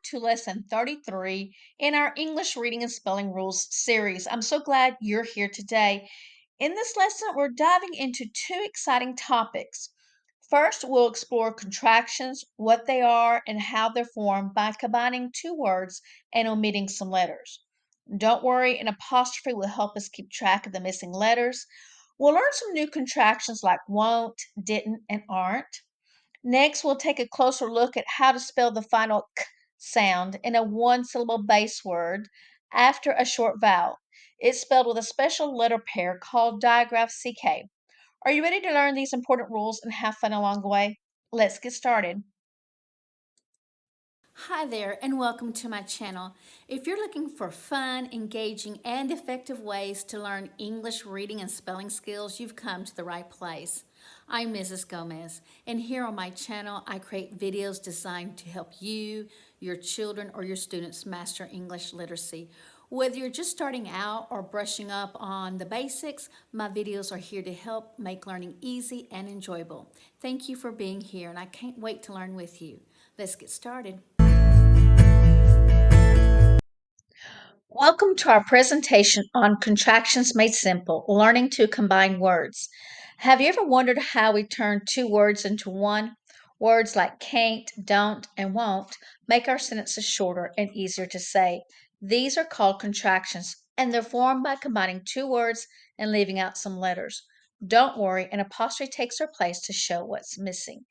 to lesson 33 in our English reading and spelling rules series. I'm so glad you're here today. In this lesson, we're diving into two exciting topics. First, we'll explore contractions, what they are, and how they're formed by combining two words and omitting some letters. Don't worry, an apostrophe will help us keep track of the missing letters. We'll learn some new contractions like won't, didn't, and aren't. Next, we'll take a closer look at how to spell the final k sound in a one-syllable base word after a short vowel. It's spelled with a special letter pair called digraph CK. Are you ready to learn these important rules and have fun along the way? Let's get started. Hi there and welcome to my channel. If you're looking for fun, engaging, and effective ways to learn English reading and spelling skills, you've come to the right place. I'm Mrs. Gomez, and here on my channel I create videos designed to help you, your children, or your students master English literacy. Whether you're just starting out or brushing up on the basics, my videos are here to help make learning easy and enjoyable. Thank you for being here, and I can't wait to learn with you. Let's get started. Welcome to our presentation on contractions made simple, learning to combine words. Have you ever wondered how we turn two words into one? Words like can't, don't, and won't make our sentences shorter and easier to say. These are called contractions, and they're formed by combining two words and leaving out some letters. Don't worry, an apostrophe takes their place to show what's missing.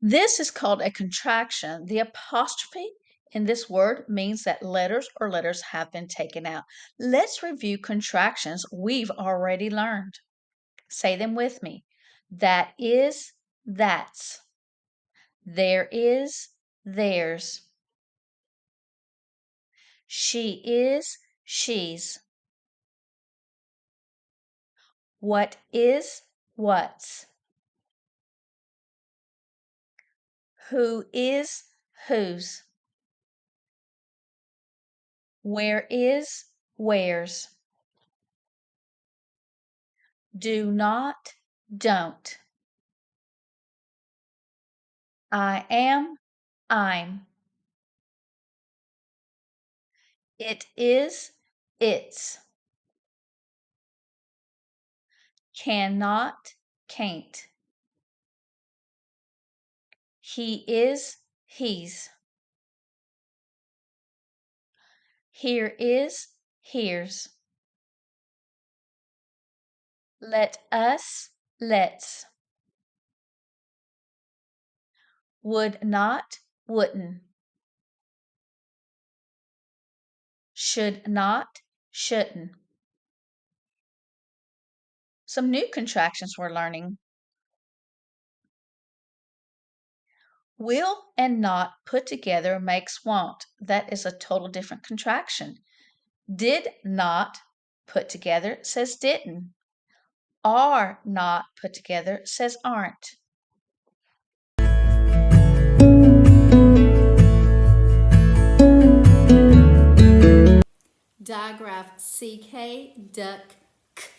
This is called a contraction. The apostrophe in this word means that letters have been taken out. Let's review contractions we've already learned. Say them with me. That is, that's. There is, theirs. She is, she's. What is, what's. Who is, whose. Where is, where's. Do not, don't. I am, I'm. It is, it's. Cannot, can't. He is, he's. Here is, here's. Let us, let's. Would not, wouldn't. Should not, shouldn't. Some new contractions we're learning. Will and not put together makes won't. That is a total different contraction. Did not put together says didn't. Are not put together says aren't. Digraph CK, duck, k.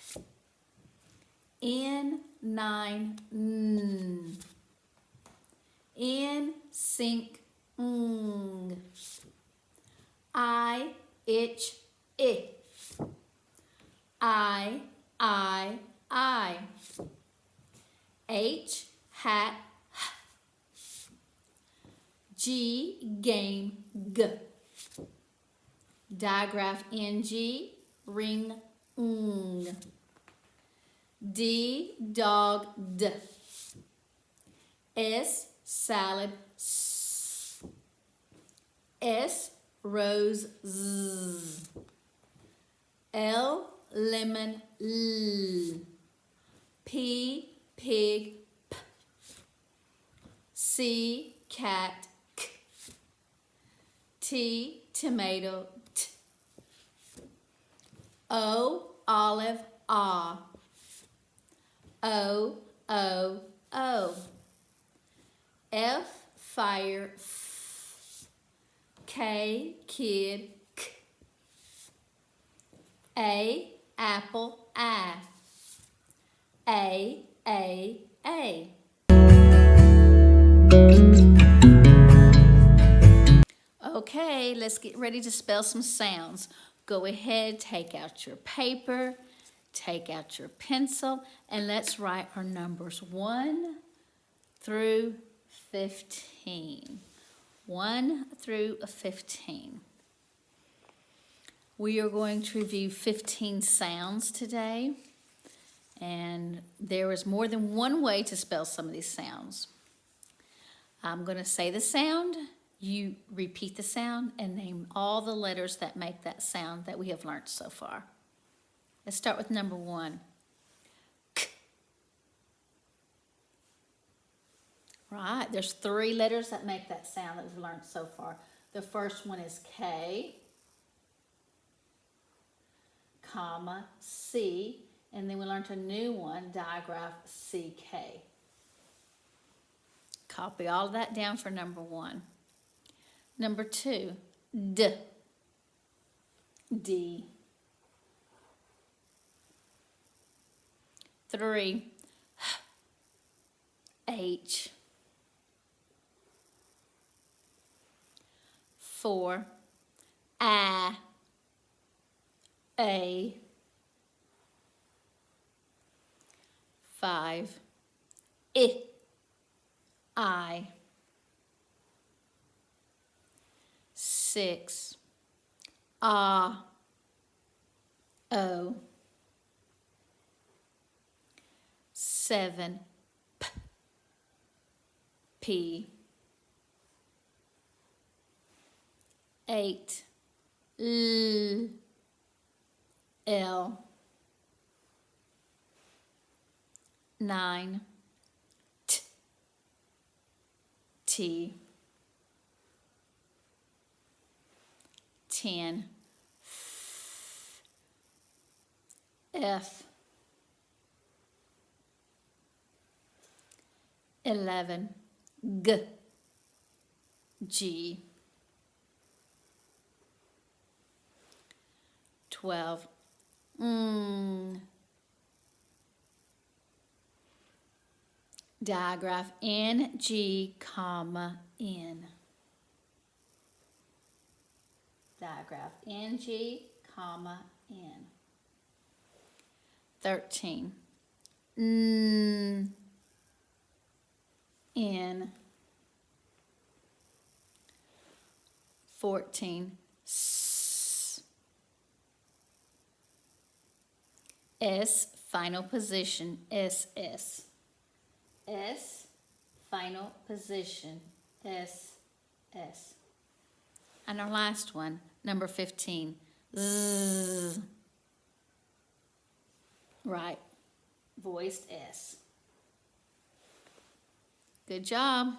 In, nine, n. In, sink, ng. I, itch, I. I. H, hat, h. G, game, g. Digraph NG, ring, ng. D, dog, d. S, salad, s. S, rose, z. L, lemon, l. P, pig, p. C, cat, k. T, tomato, t. O, olive, ah. O. F, fire, f. K, kid, k. A, apple, I. A. Okay, let's get ready to spell some sounds. Go ahead, take out your paper, take out your pencil, and let's write our numbers 1 through 15. 1 through 15. We are going to review 15 sounds today, and there is more than one way to spell some of these sounds. I'm going to say the sound, you repeat the sound, and name all the letters that make that sound that we have learned so far. Let's start with number 1. K. Right, there's 3 letters that make that sound that we've learned so far. The first one is K, comma, C, and then we learned a new one, digraph, CK. Copy all of that down for number 1. Number 2, D, D. 3, H. 4, I, A. 5, I. 6, O. 7, P. 8, L. 9, T. 10, F. 11, G. 12, digraph NG, comma, N. Digraph NG, comma, N. 13, N. 14, S, final position, SS. S, final position, SS. And our last one, number 15, Z. Right, voiced S. Good job.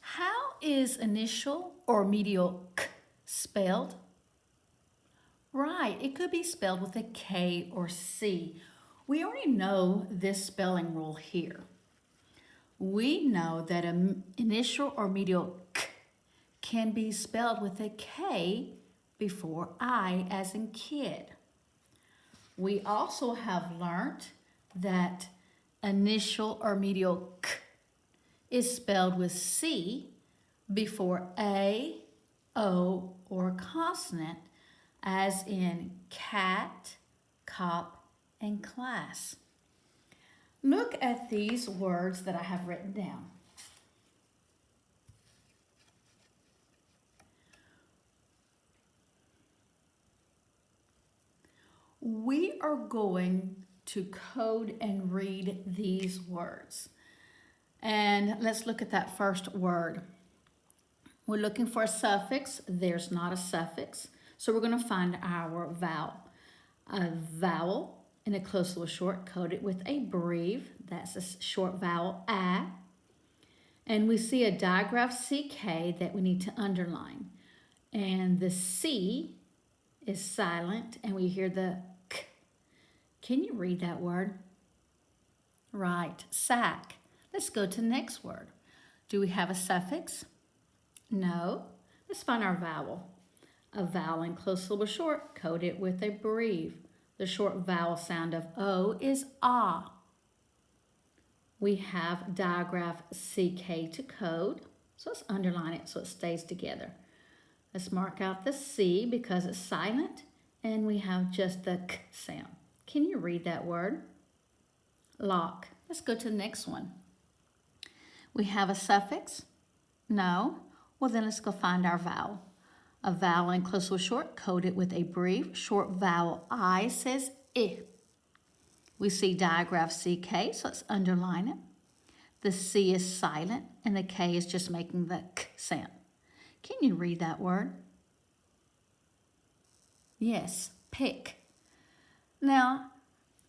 How is initial or medial K spelled? Right, it could be spelled with a K or C. We already know this spelling rule here. We know that an initial or medial K can be spelled with a K before I as in kid. We also have learned that initial or medial K is spelled with C before A, O, or consonant, as in cat, cop, and class. Look at these words that I have written down. We are going to code and read these words. And let's look at that first word. We're looking for a suffix. There's not a suffix. So we're going to find our vowel. A vowel in a close little short, coded with a breve. That's a short vowel, A. And we see a digraph CK that we need to underline. And the C is silent, and we hear the K. Can you read that word? Right, sack. Let's go to the next word. Do we have a suffix? No. Let's find our vowel. A vowel in close syllable short, coded with a breve. The short vowel sound of O is ah. we have digraph CK to code. So let's underline it so it stays together. Let's mark out the C because it's silent, and we have just the K sound. Can you read that word? Lock. Let's go to the next one. We have a suffix. No. Well, then let's go find our vowel. A vowel enclosed with short, coded with a brief short vowel I says I. We see digraph CK, so let's underline it. The C is silent, and the K is just making the K sound. Can you read that word? Yes, pick. Now,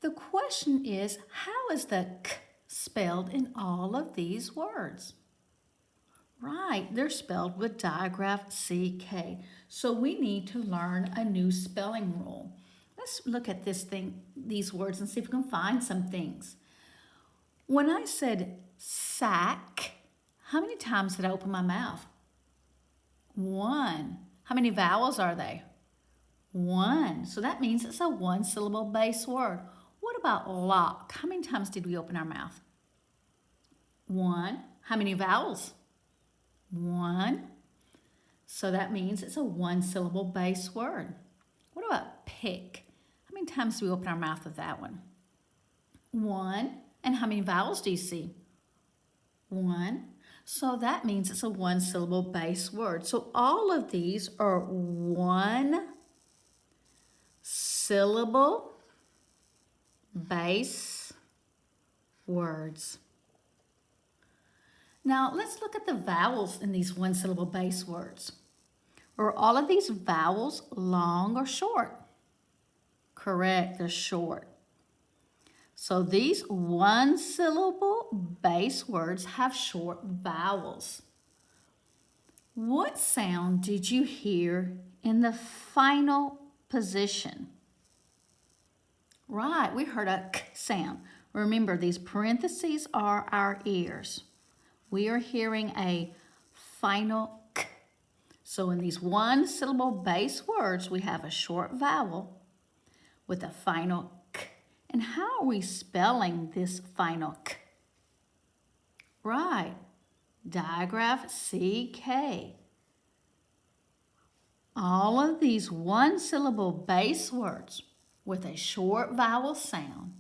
the question is, how is the K spelled in all of these words? Right, they're spelled with digraph CK. So we need to learn a new spelling rule. Let's look at these words and see if we can find some things. When I said sack, how many times did I open my mouth? One. How many vowels are they? One. So that means it's a one-syllable base word. What about lock? How many times did we open our mouth? One. How many vowels? One. So that means it's a one-syllable base word. What about pick? How many times do we open our mouth with that one? One. And how many vowels do you see? One. So that means it's a one-syllable base word. So all of these are one-syllable base words. Now let's look at the vowels in these one-syllable base words. Are all of these vowels long or short? Correct, they're short. So these one-syllable base words have short vowels. What sound did you hear in the final position? Right, we heard a K sound. Remember, these parentheses are our ears. We are hearing a final K. So in these one-syllable base words, we have a short vowel with a final K. And how are we spelling this final K? Right, digraph CK. All of these one-syllable base words with a short vowel sound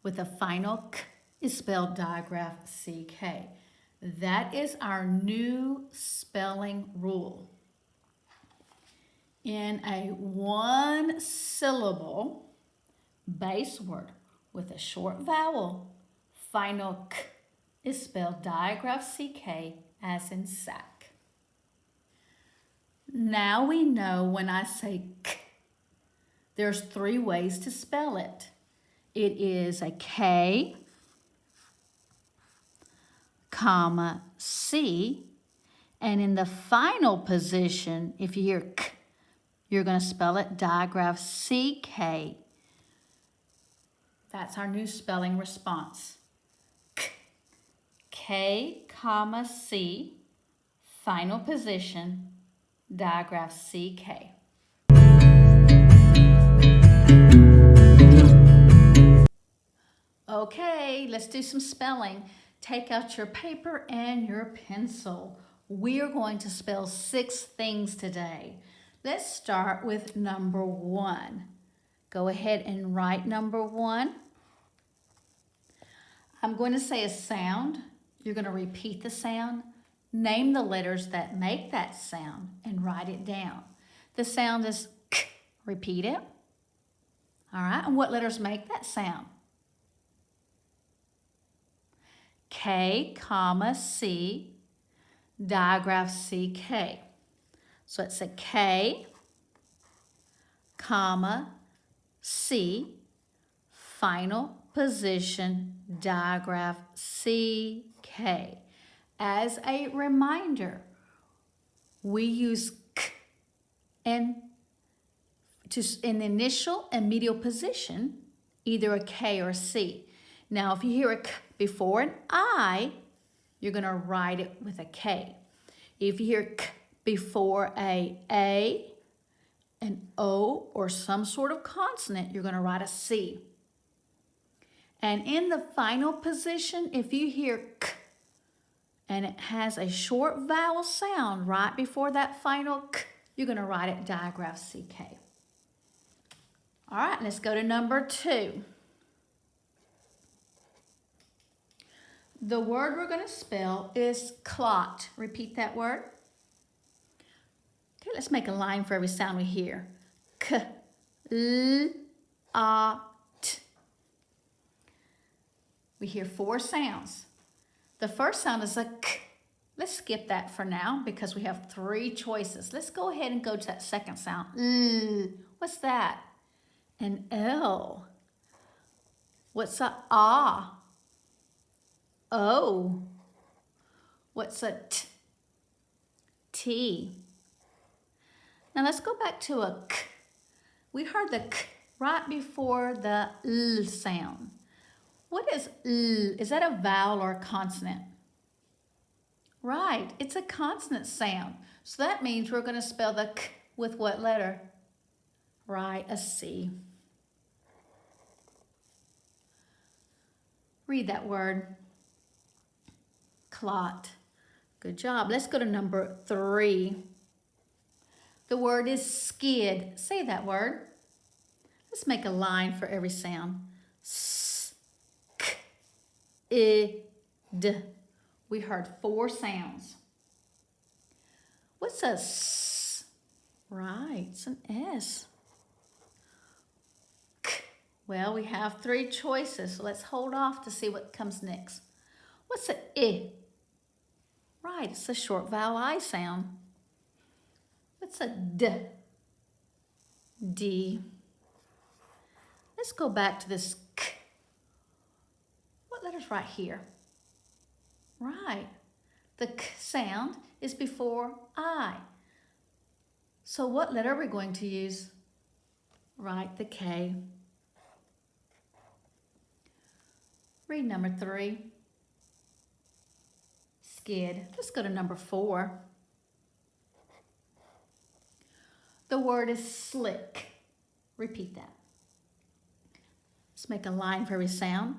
with a final K is spelled digraph CK. That is our new spelling rule. In a one-syllable base word with a short vowel, final K is spelled digraph CK as in sack. Now we know when I say K, there's three ways to spell it. It is a K, comma, C, and in the final position, if you hear K, you're going to spell it digraph CK. That's our new spelling response. K, K, comma, C, final position, digraph CK. Okay, let's do some spelling. Take out your paper and your pencil. We are going to spell 6 things today. Let's start with number 1. Go ahead and write number 1. I'm going to say a sound. You're going to repeat the sound. Name the letters that make that sound and write it down. The sound is K. Repeat it. All right, and what letters make that sound? K, comma, C, digraph CK. So it's a K, comma, C, final position, digraph CK. As a reminder, we use K in the initial and medial position, either a K or a C. Now, if you hear a K before an I, you're going to write it with a K. If you hear K before an O, or some sort of consonant, you're going to write a C. And in the final position, if you hear k and it has a short vowel sound right before that final k, you're going to write it digraph CK. All right, let's go to number 2. The word we're going to spell is clot. Repeat that word. Okay, let's make a line for every sound we hear. K, l, a, t. We hear 4 sounds. The first sound is a k. Let's skip that for now because we have 3 choices. Let's go ahead and go to that second sound. L. What's that? An L. What's a ah? O. What's a t? T. Now let's go back to a k. We heard the k right before the l sound. What is l? Is that a vowel or a consonant? Right, it's a consonant sound. So that means we're going to spell the k with what letter? Right, a C. Read that word. Clot. Good job. Let's go to number 3. The word is skid. Say that word. Let's make a line for every sound. S, k, I, d. We heard 4 sounds. What's a s? Right, it's an S. K. Well, we have 3 choices, so let's hold off to see what comes next. What's a I? Right, it's a short vowel I sound. What's a d? D. Let's go back to this k. What letter's right here? Right, the k sound is before I. So what letter are we going to use? Right, the K. Read number 3. Skid. Let's go to number 4. The word is slick. Repeat that. Let's make a line for every sound.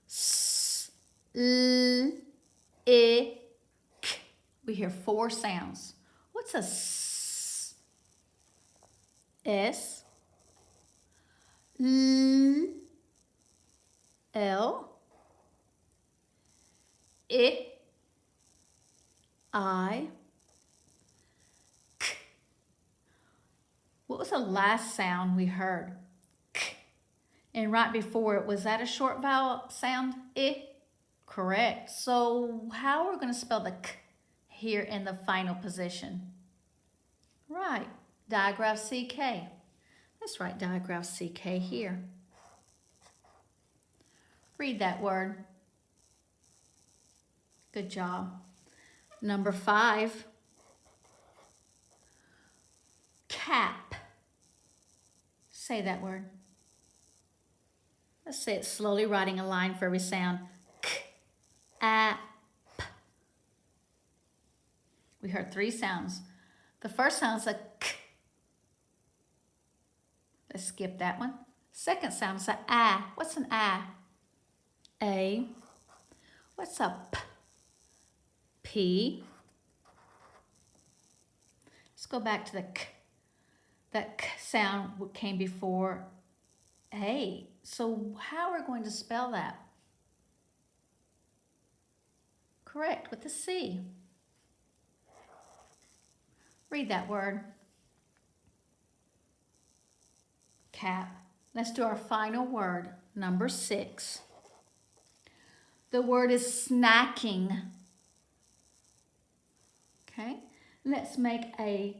S, l, I, k. We hear 4 sounds. What's a s? S, l, l, I, k. What was the last sound we heard? K. And right before it, was that a short vowel sound? I? Correct. So how are we going to spell the k here in the final position? Right, digraph CK. Let's write digraph CK here. Read that word. Good job. Number 5, cap. Say that word. Let's say it slowly, writing a line for every sound. K, a, p. We heard 3 sounds. The first sound is a k. Let's skip that one. Second sound is a a. What's an a? A. What's a p? P. Let's go back to the k. That k sound came before A. So how are we going to spell that? Correct, with the C. Read that word. Cap. Let's do our final word, number 6. The word is snacking. Okay, let's make a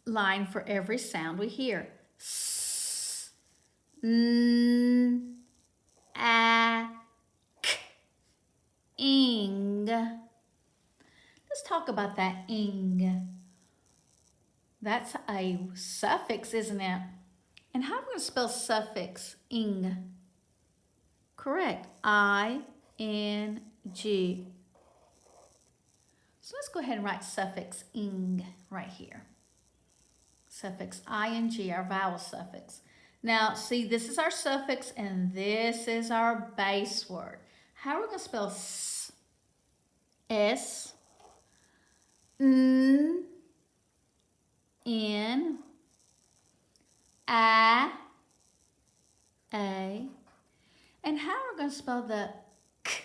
line for every sound we hear. S, n, a, k, ing. Let's talk about that ing. That's a suffix, isn't it? And how are we going to spell suffix, ing? Correct, I-N-G. So let's go ahead and write suffix ing right here. Suffix ing, our vowel suffix. Now, see, this is our suffix and this is our base word. How are we going to spell s? S, n, n, I, a. And how are we going to spell the k?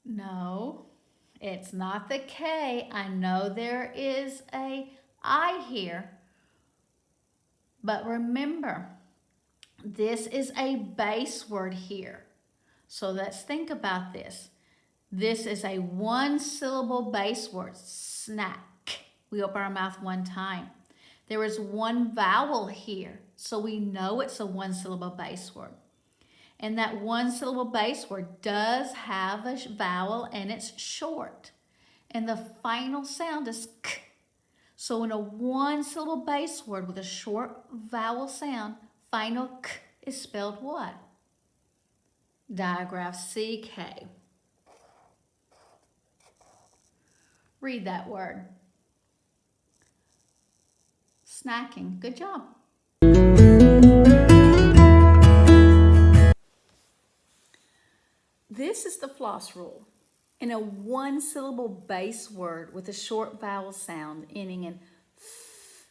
No, it's not the K. I know there is a I here. But remember, this is a base word here. So let's think about this. This is a one-syllable base word, snack. We open our mouth one time. There is one vowel here, so we know it's a one-syllable base word. And that one-syllable base word does have a vowel and it's short. And the final sound is k. So in a one-syllable base word with a short vowel sound, final k is spelled what? Digraph CK. Read that word. Snacking. Good job. This is the floss rule. In a one-syllable base word with a short vowel sound ending in f,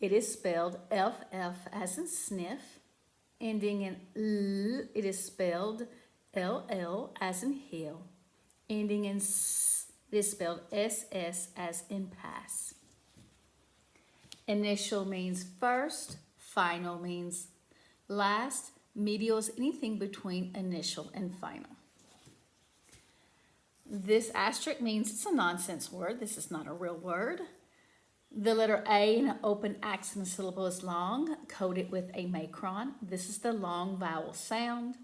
it is spelled FF as in sniff. Ending in L, it is spelled LL as in hill. Ending in S, it is spelled SS as in pass. Initial means first, final means last, medial is anything between initial and final. This asterisk means it's a nonsense word. This is not a real word. The letter A in an open accent syllable is long, coded with a macron. This is the long vowel sound.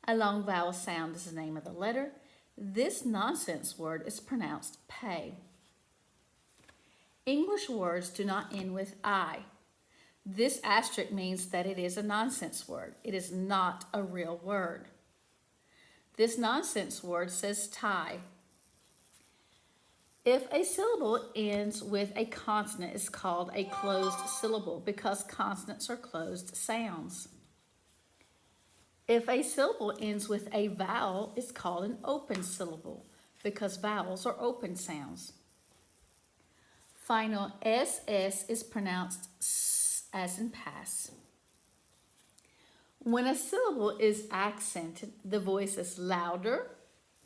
A long vowel sound is the name of the letter. This nonsense word is pronounced pay. English words do not end with I. This asterisk means that it is a nonsense word. It is not a real word. This nonsense word says tie. If a syllable ends with a consonant, it's called a closed syllable because consonants are closed sounds. If a syllable ends with a vowel, it's called an open syllable because vowels are open sounds. Final SS is pronounced S as in pass. When a syllable is accented, the voice is louder,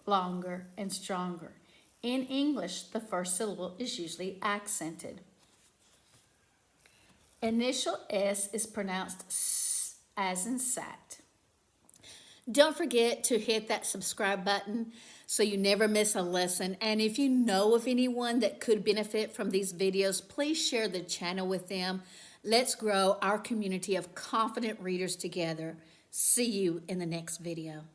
longer, and stronger. In English, the first syllable is usually accented. Initial S is pronounced S as in sat. Don't forget to hit that subscribe button so you never miss a lesson. And if you know of anyone that could benefit from these videos, please share the channel with them. Let's grow our community of confident readers together. See you in the next video.